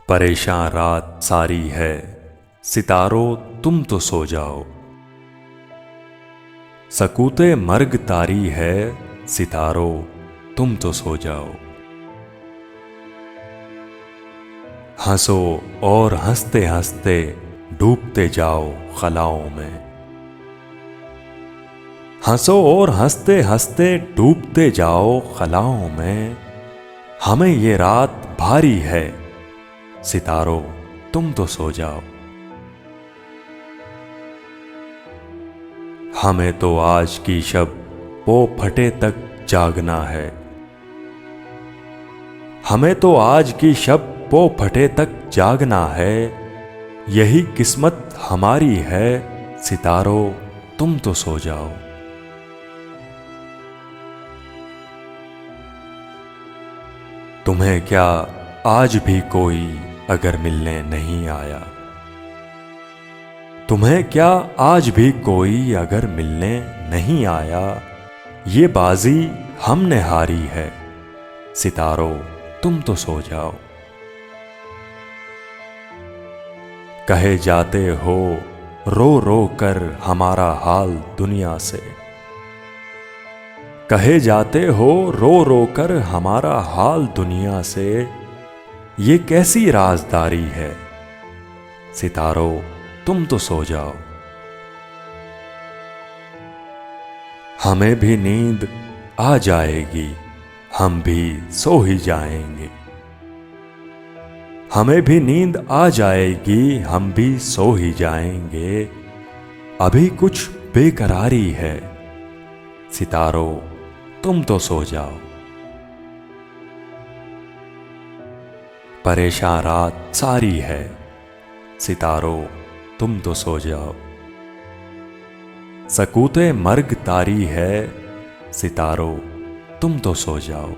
परेशान रात सारी है, सितारों तुम तो सो जाओ। सकूते मर्ग तारी है, सितारों तुम तो सो जाओ। हंसो और हंसते हंसते डूबते जाओ खलाओं में। हंसो और हंसते हंसते डूबते जाओ खलाओं में। हमें ये रात भारी है, सितारों तुम तो सो जाओ। हमें तो आज की शब पो फटे तक जागना है। हमें तो आज की शब पो फटे तक जागना है। यही किस्मत हमारी है, सितारों तुम तो सो जाओ। तुम्हें क्या आज भी कोई अगर मिलने नहीं आया? तुम्हें क्या आज भी कोई अगर मिलने नहीं आया? ये बाजी हमने हारी है, सितारों तुम तो सो जाओ। कहे जाते हो रो रो कर हमारा हाल दुनिया से। कहे जाते हो रो रो कर हमारा हाल दुनिया से। ये कैसी राजदारी है, सितारों तुम तो सो जाओ। हमें भी नींद आ जाएगी, हम भी सो ही जाएंगे। हमें भी नींद आ जाएगी, हम भी सो ही जाएंगे। अभी कुछ बेकरारी है, सितारों तुम तो सो जाओ। परेशान रात सारी है, सितारों तुम तो सो जाओ। सकूते मर्ग तारी है, सितारों तुम तो सो जाओ।